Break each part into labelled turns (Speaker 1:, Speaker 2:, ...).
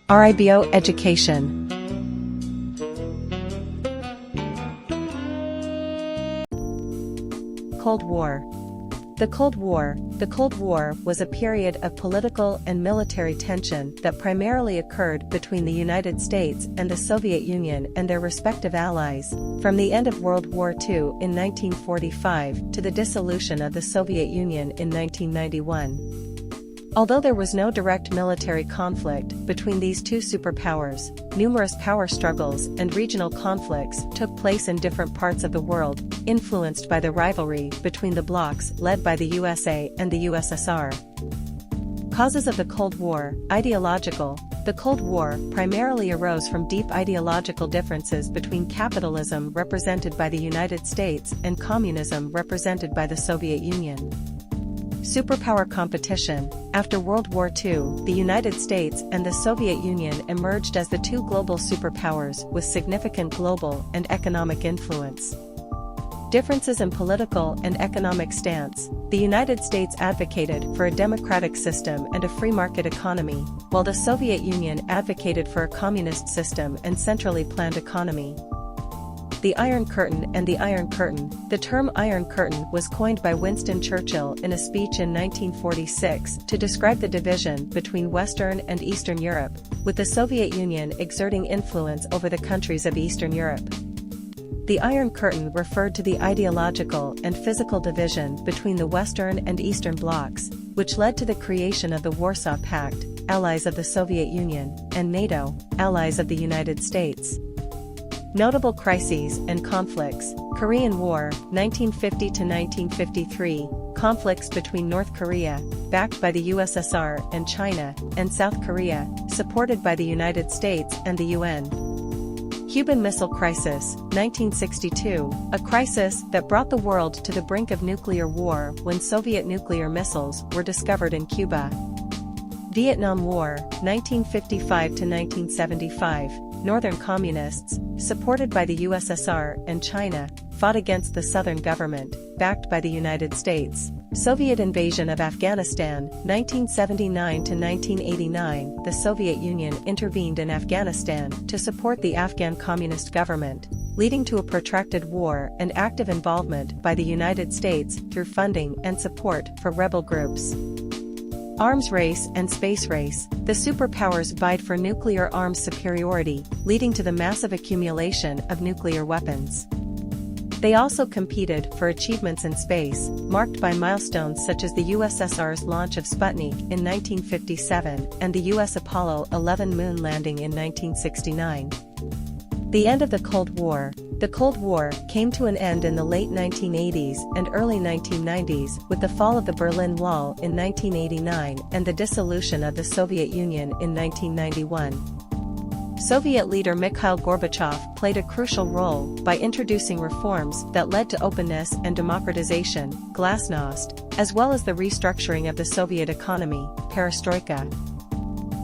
Speaker 1: RIBO Education. Cold War. The Cold War was a period of political and military tension that primarily occurred between the United States and the Soviet Union and their respective allies, from the end of World War II in 1945 to the dissolution of the Soviet Union in 1991. Although there was no direct military conflict between these two superpowers, numerous power struggles and regional conflicts took place in different parts of the world, influenced by the rivalry between the blocs led by the USA and the USSR. Causes of the Cold War. Ideological. The Cold War primarily arose from deep ideological differences between capitalism represented by the United States and communism represented by the Soviet Union. Superpower competition. After World War II, the United States and the Soviet Union emerged as the two global superpowers with significant global and economic influence. Differences in political and economic stance. The United States advocated for a democratic system and a free market economy, while the Soviet Union advocated for a communist system and centrally planned economy. The Iron Curtain and the Iron Curtain. The term Iron Curtain was coined by Winston Churchill in a speech in 1946 to describe the division between Western and Eastern Europe, with the Soviet Union exerting influence over the countries of Eastern Europe. The Iron Curtain referred to the ideological and physical division between the Western and Eastern blocs, which led to the creation of the Warsaw Pact, allies of the Soviet Union, and NATO, allies of the United States. Notable crises and conflicts. Korean War, 1950 to 1953, conflicts between North Korea, backed by the USSR and China, and South Korea, supported by the United States and the UN. Cuban Missile Crisis, 1962, a crisis that brought the world to the brink of nuclear war when Soviet nuclear missiles were discovered in Cuba. Vietnam War, 1955 to 1975, Northern Communists, supported by the USSR and China, fought against the Southern government, backed by the United States. Soviet invasion of Afghanistan, 1979 to 1989, the Soviet Union intervened in Afghanistan to support the Afghan Communist government, leading to a protracted war and active involvement by the United States through funding and support for rebel groups. Arms race and space race. The superpowers vied for nuclear arms superiority, leading to the massive accumulation of nuclear weapons. They also competed for achievements in space, marked by milestones such as the USSR's launch of Sputnik in 1957 and the US Apollo 11 moon landing in 1969. The end of the Cold War. The Cold War came to an end in the late 1980s and early 1990s with the fall of the Berlin Wall in 1989 and the dissolution of the Soviet Union in 1991. Soviet leader Mikhail Gorbachev played a crucial role by introducing reforms that led to openness and democratization, glasnost, as well as the restructuring of the Soviet economy, perestroika.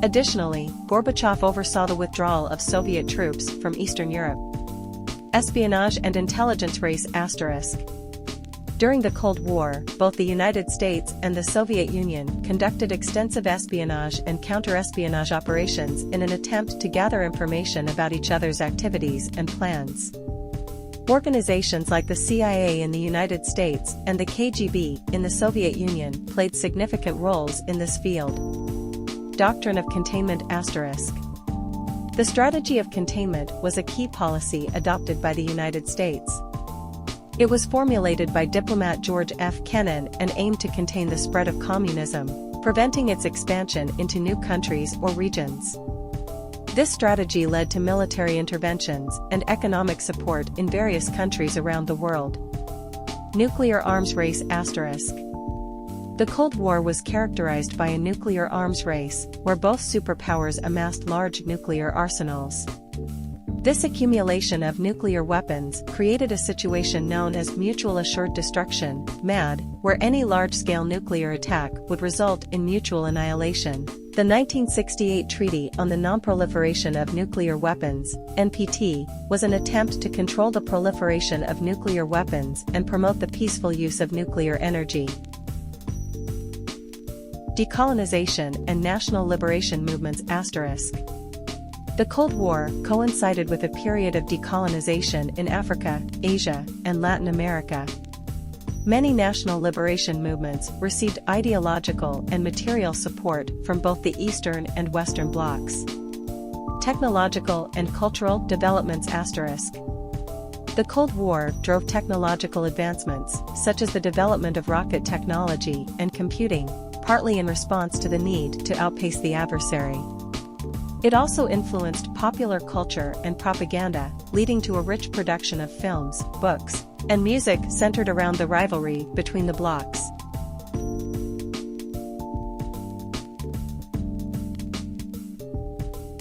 Speaker 1: Additionally, Gorbachev oversaw the withdrawal of Soviet troops from Eastern Europe. Espionage and intelligence race *. During the Cold War, both the United States and the Soviet Union conducted extensive espionage and counter-espionage operations in an attempt to gather information about each other's activities and plans. Organizations like the CIA in the United States and the KGB in the Soviet Union played significant roles in this field. Doctrine of Containment *. The strategy of containment was a key policy adopted by the United States. It was formulated by diplomat George F. Kennan and aimed to contain the spread of communism, preventing its expansion into new countries or regions. This strategy led to military interventions and economic support in various countries around the world. Nuclear arms race *. The Cold War was characterized by a nuclear arms race, where both superpowers amassed large nuclear arsenals. This accumulation of nuclear weapons created a situation known as mutual assured destruction, MAD, where any large-scale nuclear attack would result in mutual annihilation. The 1968 Treaty on the Non-Proliferation of Nuclear Weapons, NPT, was an attempt to control the proliferation of nuclear weapons and promote the peaceful use of nuclear energy. Decolonization and national liberation movements *. The Cold War coincided with a period of decolonization in Africa, Asia, and Latin America. Many national liberation movements received ideological and material support from both the Eastern and Western blocs. Technological and cultural developments *. The Cold War drove technological advancements, such as the development of rocket technology and computing, partly in response to the need to outpace the adversary. It also influenced popular culture and propaganda, leading to a rich production of films, books, and music centered around the rivalry between the blocs.